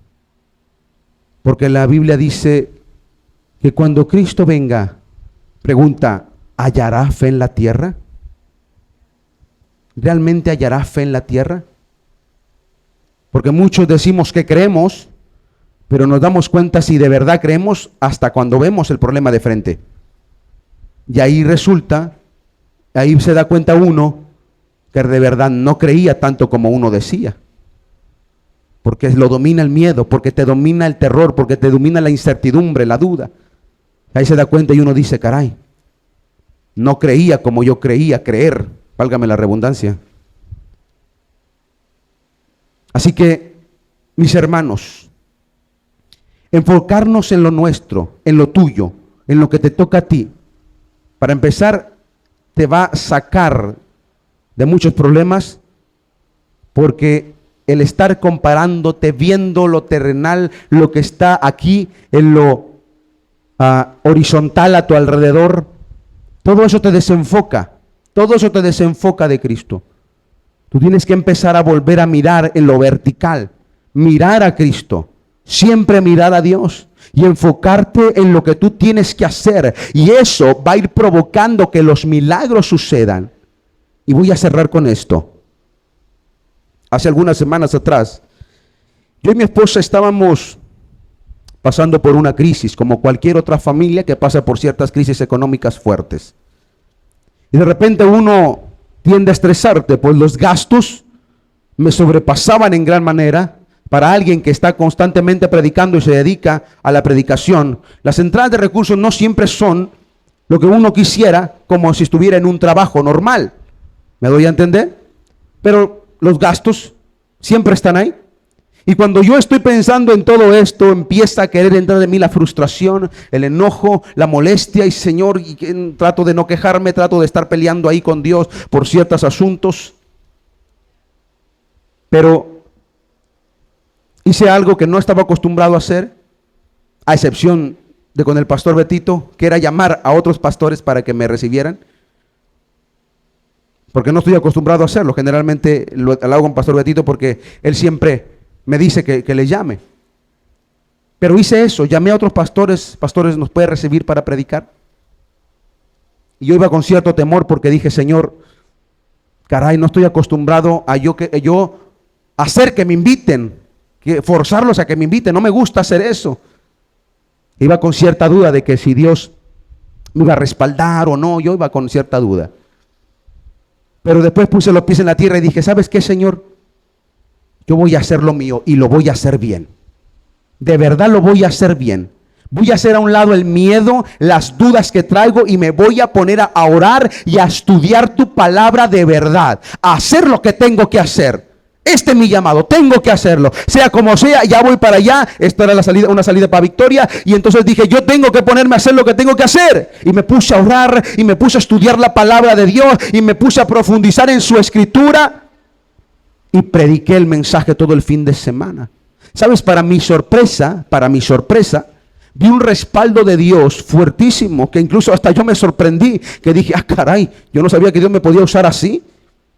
Porque la Biblia dice que cuando Cristo venga, pregunta, ¿hallará fe en la tierra? ¿Realmente hallará fe en la tierra? Porque muchos decimos que creemos, pero nos damos cuenta si de verdad creemos hasta cuando vemos el problema de frente. Y ahí resulta, ahí se da cuenta uno que de verdad no creía tanto como uno decía. Porque lo domina el miedo, porque te domina el terror, porque te domina la incertidumbre, la duda. Ahí se da cuenta y uno dice, caray, no creía como yo creía creer, válgame la redundancia. Así que, mis hermanos, enfocarnos en lo nuestro, en lo tuyo, en lo que te toca a ti, para empezar, te va a sacar de muchos problemas, porque el estar comparándote, viendo lo terrenal, lo que está aquí en lo horizontal a tu alrededor, todo eso te desenfoca, todo eso te desenfoca de Cristo. Tú tienes que empezar a volver a mirar en lo vertical, mirar a Cristo, siempre mirar a Dios y enfocarte en lo que tú tienes que hacer. Y eso va a ir provocando que los milagros sucedan. Y voy a cerrar con esto. Hace algunas semanas atrás, yo y mi esposa estábamos pasando por una crisis, como cualquier otra familia que pasa por ciertas crisis económicas fuertes. Y de repente uno tiende a estresarte, pues los gastos me sobrepasaban en gran manera. Para alguien que está constantemente predicando y se dedica a la predicación, las entradas de recursos no siempre son lo que uno quisiera, como si estuviera en un trabajo normal. ¿Me doy a entender? Pero los gastos siempre están ahí. Y cuando yo estoy pensando en todo esto, empieza a querer entrar de mí la frustración, el enojo, la molestia. Y Señor, trato de no quejarme, trato de estar peleando ahí con Dios por ciertos asuntos. Pero hice algo que no estaba acostumbrado a hacer, a excepción de con el pastor Betito, que era llamar a otros pastores para que me recibieran. Porque no estoy acostumbrado a hacerlo. Generalmente lo hago con pastor Betito porque él siempre me dice que le llame. Pero hice eso, llamé a otros pastores. Pastores, ¿nos puede recibir para predicar? Y yo iba con cierto temor porque dije, Señor, caray, no estoy acostumbrado a yo hacer que me inviten, que forzarlos a que me inviten. No me gusta hacer eso. Iba con cierta duda de que si Dios me iba a respaldar o no. Yo iba con cierta duda. Pero después puse los pies en la tierra y dije, ¿sabes qué, Señor? Yo voy a hacer lo mío y lo voy a hacer bien. De verdad lo voy a hacer bien. Voy a hacer a un lado el miedo, las dudas que traigo, y me voy a poner a orar y a estudiar tu palabra de verdad. A hacer lo que tengo que hacer. Este es mi llamado, tengo que hacerlo. Sea como sea, ya voy para allá. Esta era la salida, una salida para Victoria. Y entonces dije, yo tengo que ponerme a hacer lo que tengo que hacer. Y me puse a orar y me puse a estudiar la palabra de Dios y me puse a profundizar en su escritura. Y prediqué el mensaje todo el fin de semana. ¿Sabes? Para mi sorpresa, vi un respaldo de Dios fuertísimo, que incluso hasta yo me sorprendí, que dije, caray, yo no sabía que Dios me podía usar así.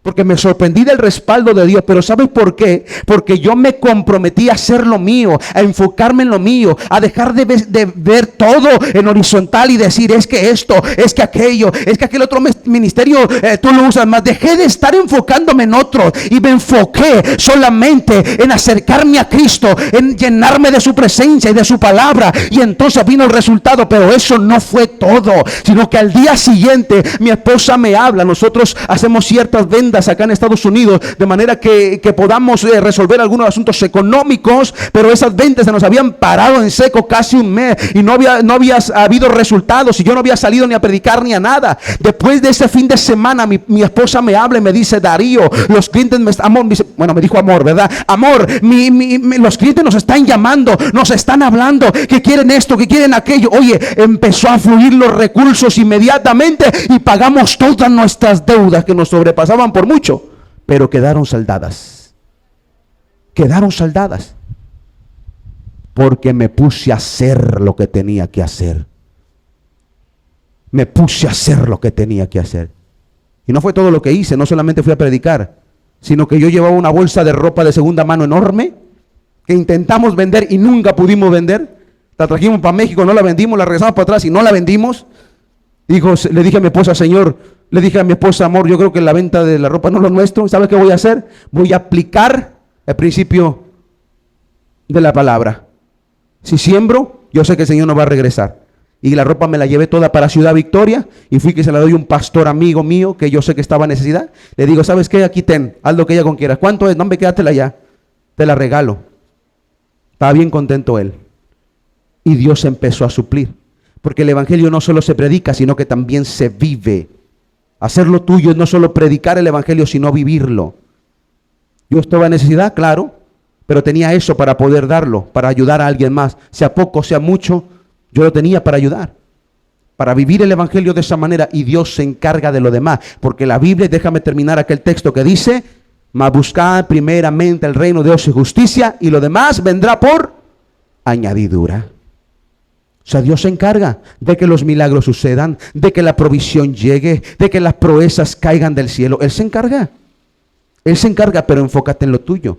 porque me sorprendí del respaldo de Dios. Pero ¿sabes por qué? Porque yo me comprometí a hacer lo mío, a enfocarme en lo mío, a dejar de ver todo en horizontal y decir, es que esto, es que aquello, es que aquel otro ministerio tú lo usas más. Dejé de estar enfocándome en otro y me enfoqué solamente en acercarme a Cristo, en llenarme de su presencia y de su palabra. Y entonces vino el resultado. Pero eso no fue todo, sino que al día siguiente mi esposa me habla. Nosotros hacemos ciertas ventas acá en Estados Unidos, de manera que podamos resolver algunos asuntos económicos, pero esas ventas se nos habían parado en seco casi un mes y no había habido resultados, y yo no había salido ni a predicar ni a nada. Después de ese fin de semana mi esposa me habla y me dice, Darío, los clientes me dijo amor, ¿verdad? Amor, los clientes nos están llamando, nos están hablando que quieren esto, que quieren aquello. Oye, empezó a fluir los recursos inmediatamente y pagamos todas nuestras deudas que nos sobrepasaban por mucho, pero quedaron saldadas. Quedaron saldadas porque me puse a hacer lo que tenía que hacer. Me puse a hacer lo que tenía que hacer. Y no fue todo lo que hice, no solamente fui a predicar, sino que yo llevaba una bolsa de ropa de segunda mano enorme que intentamos vender y nunca pudimos vender. La trajimos para México, no la vendimos, la regresamos para atrás y no la vendimos. Le dije a mi esposa, Señor, le dije a mi esposa, amor, yo creo que la venta de la ropa no es lo nuestro. ¿Sabes qué voy a hacer? Voy a aplicar el principio de la palabra. Si siembro, yo sé que el Señor no va a regresar. Y la ropa me la llevé toda para Ciudad Victoria y fui que se la doy a un pastor amigo mío que yo sé que estaba en necesidad. Le digo, ¿sabes qué? Aquí ten, haz lo que ella con quieras. ¿Cuánto es? No, me quédatela ya. Te la regalo. Estaba bien contento él. Y Dios empezó a suplir. Porque el evangelio no solo se predica, sino que también se vive. Hacerlo tuyo es no solo predicar el evangelio, sino vivirlo. Yo estaba en necesidad, claro, pero tenía eso para poder darlo, para ayudar a alguien más. Sea poco, sea mucho, yo lo tenía para ayudar. Para vivir el evangelio de esa manera, y Dios se encarga de lo demás. Porque la Biblia, déjame terminar aquel texto que dice, mas buscad primeramente el reino de Dios y justicia, y lo demás vendrá por añadidura. O sea, Dios se encarga de que los milagros sucedan, de que la provisión llegue, de que las proezas caigan del cielo. Él se encarga. Él se encarga, pero enfócate en lo tuyo.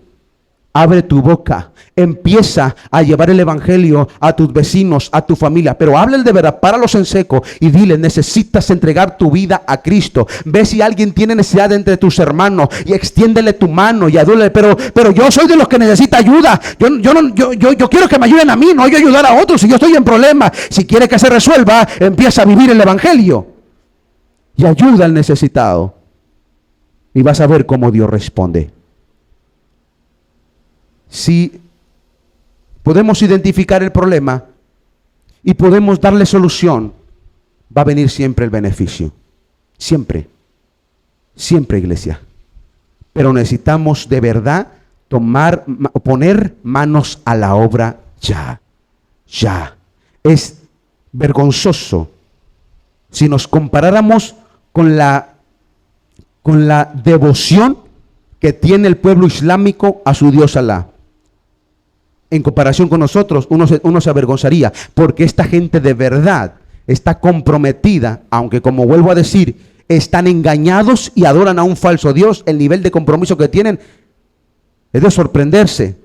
Abre tu boca, empieza a llevar el evangelio a tus vecinos, a tu familia, pero háblale de verdad, páralos en seco y dile, necesitas entregar tu vida a Cristo. Ve si alguien tiene necesidad entre tus hermanos y extiéndele tu mano y ayúdale, pero yo soy de los que necesita ayuda. Yo quiero que me ayuden a mí, no yo ayudar a otros. Si yo estoy en problemas, si quiere que se resuelva, empieza a vivir el evangelio y ayuda al necesitado. Y vas a ver cómo Dios responde. Si podemos identificar el problema y podemos darle solución, va a venir siempre el beneficio. Siempre. Siempre, iglesia. Pero necesitamos de verdad poner manos a la obra ya. Ya. Es vergonzoso si nos comparáramos con la devoción que tiene el pueblo islámico a su Dios Alá. En comparación con nosotros, uno se avergonzaría, porque esta gente de verdad está comprometida, aunque como vuelvo a decir, están engañados y adoran a un falso Dios. El nivel de compromiso que tienen es de sorprenderse.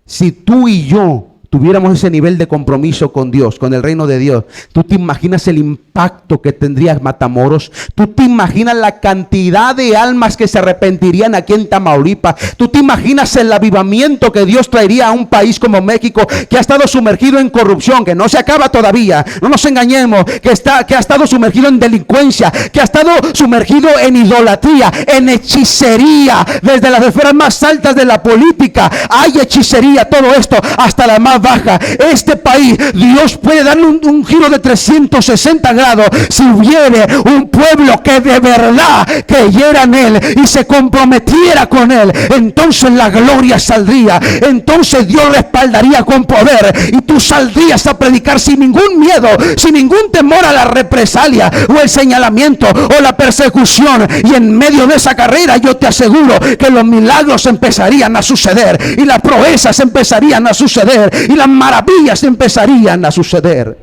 Si tú y yo tuviéramos ese nivel de compromiso con Dios, con el reino de Dios, ¿tú te imaginas el impacto que tendrías Matamoros? ¿Tú te imaginas la cantidad de almas que se arrepentirían aquí en Tamaulipas? ¿Tú te imaginas el avivamiento que Dios traería a un país como México, que ha estado sumergido en corrupción, que no se acaba todavía, no nos engañemos, que ha estado sumergido en delincuencia, que ha estado sumergido en idolatría, en hechicería, desde las esferas más altas de la política hay hechicería, todo esto hasta la más baja? Este país, Dios puede darle un giro de 360 grados si hubiere un pueblo que de verdad creyera en Él y se comprometiera con Él. Entonces la gloria saldría, entonces Dios respaldaría con poder y tú saldrías a predicar sin ningún miedo, sin ningún temor a la represalia o el señalamiento o la persecución. Y en medio de esa carrera yo te aseguro que los milagros empezarían a suceder y las proezas empezarían a suceder y las maravillas empezarían a suceder.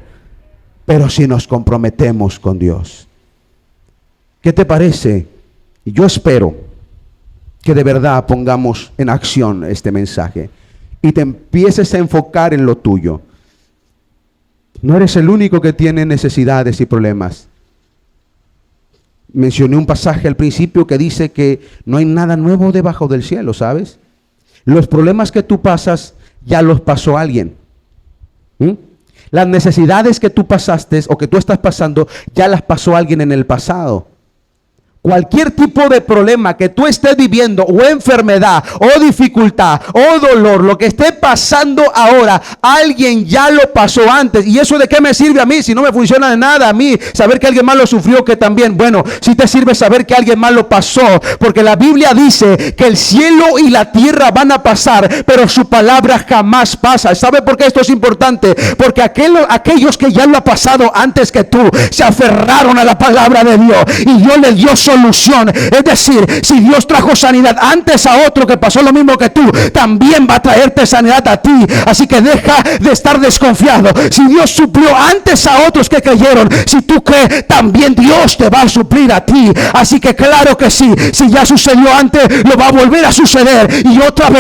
Pero si nos comprometemos con Dios, ¿qué te parece? Yo espero que de verdad pongamos en acción este mensaje y te empieces a enfocar en lo tuyo. No eres el único que tiene necesidades y problemas. Mencioné un pasaje al principio que dice que no hay nada nuevo debajo del cielo, ¿sabes? Los problemas que tú pasas ya los pasó alguien. Las necesidades que tú pasaste o que tú estás pasando ya las pasó alguien en el pasado. Cualquier tipo de problema que tú estés viviendo, o enfermedad, o dificultad, o dolor, lo que esté pasando ahora, alguien ya lo pasó antes. ¿Y eso de qué me sirve a mí? Si no me funciona de nada a mí, saber que alguien más lo sufrió que también. Bueno, sí te sirve saber que alguien más lo pasó, porque la Biblia dice que el cielo y la tierra van a pasar, pero su palabra jamás pasa. ¿Sabe por qué esto es importante? Porque aquellos que ya lo ha pasado antes que tú, se aferraron a la palabra de Dios, y Dios le dio solución. Es decir, si Dios trajo sanidad antes a otro que pasó lo mismo que tú, también va a traerte sanidad a ti. Así que deja de estar desconfiado. Si Dios suplió antes a otros que creyeron, si tú crees, también Dios te va a suplir a ti. Así que claro que sí, si ya sucedió antes, lo va a volver a suceder, y otra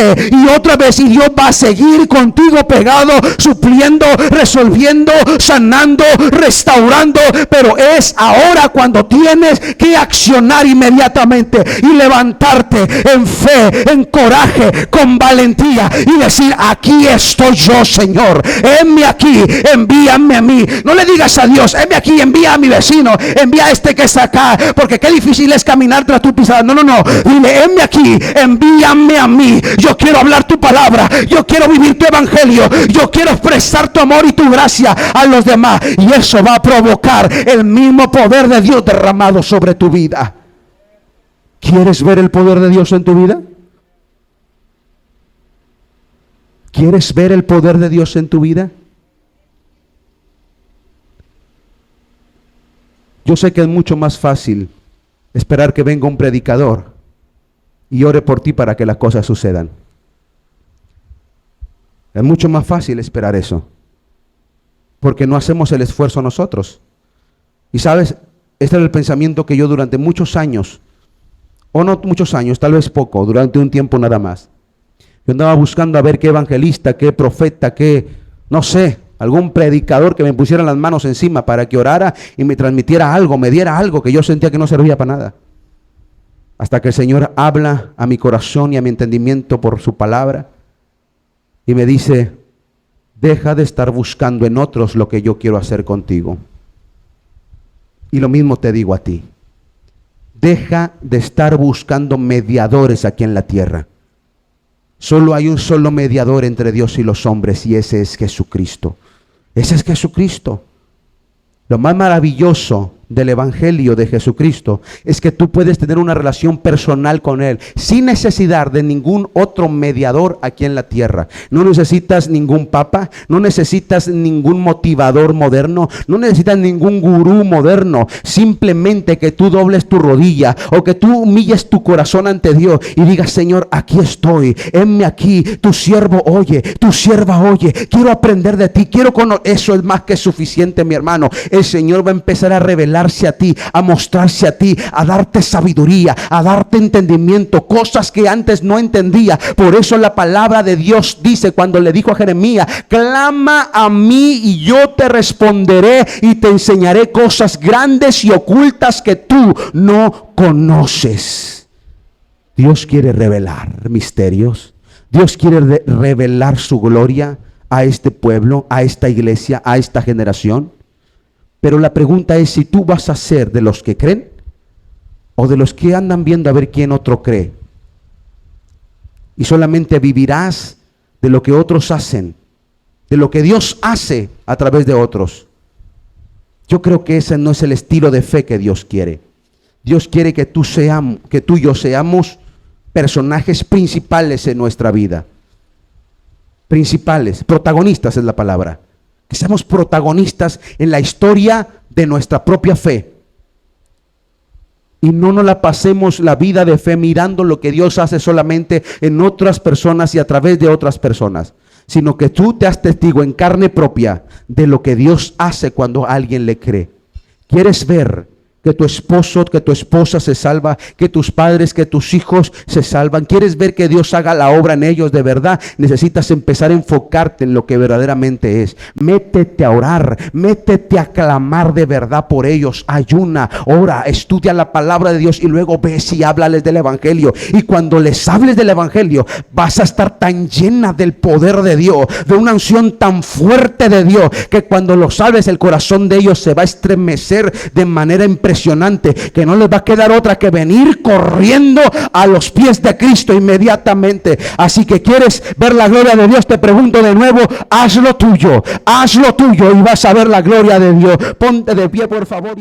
vez, y Dios va a seguir contigo pegado, supliendo, resolviendo, sanando, restaurando. Pero es ahora cuando tienes que accionar inmediatamente y levantarte en fe, en coraje, con valentía, y decir: aquí estoy yo, Señor, envíame aquí, envíame a mí. No le digas a Dios: envíame aquí, envía a mi vecino, envía a este que está acá, porque qué difícil es caminar tras tu pisada. No, dile: envíame aquí, envíame a mí. Yo quiero hablar tu palabra, yo quiero vivir tu evangelio, yo quiero expresar tu amor y tu gracia a los demás, y eso va a provocar el mismo poder de Dios derramado sobre tu vida. ¿Quieres ver el poder de Dios en tu vida? ¿Quieres ver el poder de Dios en tu vida? Yo sé que es mucho más fácil esperar que venga un predicador y ore por ti para que las cosas sucedan. Es mucho más fácil esperar eso, porque no hacemos el esfuerzo nosotros. Y sabes, este era el pensamiento que yo durante muchos años, o no muchos años, tal vez poco, durante un tiempo nada más, yo andaba buscando a ver qué evangelista, qué profeta, qué, no sé, algún predicador que me pusiera las manos encima para que orara y me transmitiera algo, me diera algo que yo sentía que no servía para nada. Hasta que el Señor habla a mi corazón y a mi entendimiento por su palabra y me dice: deja de estar buscando en otros lo que yo quiero hacer contigo. Y lo mismo te digo a ti. Deja de estar buscando mediadores aquí en la tierra. Solo hay un solo mediador entre Dios y los hombres, y ese es Jesucristo. Ese es Jesucristo. Lo más maravilloso del evangelio de Jesucristo es que tú puedes tener una relación personal con Él sin necesidad de ningún otro mediador aquí en la tierra. No necesitas ningún papa, no necesitas ningún motivador moderno, no necesitas ningún gurú moderno. Simplemente que tú dobles tu rodilla o que tú humilles tu corazón ante Dios y digas: Señor, aquí estoy, henme aquí, tu siervo oye, tu sierva oye, quiero aprender de ti, quiero conocer. Eso es más que suficiente, mi hermano. El Señor va a empezar a revelarse a ti, a mostrarse a ti, a darte sabiduría, a darte entendimiento, cosas que antes no entendía. Por eso la palabra de Dios dice, cuando le dijo a Jeremías: clama a mí y yo te responderé y te enseñaré cosas grandes y ocultas que tú no conoces. Dios quiere revelar misterios. Dios quiere revelar su gloria a este pueblo, a esta iglesia, a esta generación. Pero la pregunta es si tú vas a ser de los que creen o de los que andan viendo a ver quién otro cree. Y solamente vivirás de lo que otros hacen, de lo que Dios hace a través de otros. Yo creo que ese no es el estilo de fe que Dios quiere. Dios quiere que tú y yo seamos personajes principales en nuestra vida. Principales, protagonistas es la palabra. Que seamos protagonistas en la historia de nuestra propia fe. Y no nos la pasemos la vida de fe mirando lo que Dios hace solamente en otras personas y a través de otras personas, sino que tú te has testigo en carne propia de lo que Dios hace cuando alguien le cree. ¿Quieres ver que tu esposo, que tu esposa se salva, que tus padres, que tus hijos se salvan. ¿Quieres ver que Dios haga la obra en ellos de verdad? Necesitas empezar a enfocarte en lo que verdaderamente es. Métete a orar, métete a clamar de verdad por ellos. Ayuna, ora, estudia la palabra de Dios y luego ves y háblales del evangelio. Y cuando les hables del evangelio, vas a estar tan llena del poder de Dios, de una unción tan fuerte de Dios, que cuando los salves el corazón de ellos se va a estremecer de manera impresionante, que no les va a quedar otra que venir corriendo a los pies de Cristo inmediatamente. Así que quieres ver la gloria de Dios, te pregunto de nuevo, haz lo tuyo y vas a ver la gloria de Dios. Ponte de pie, por favor.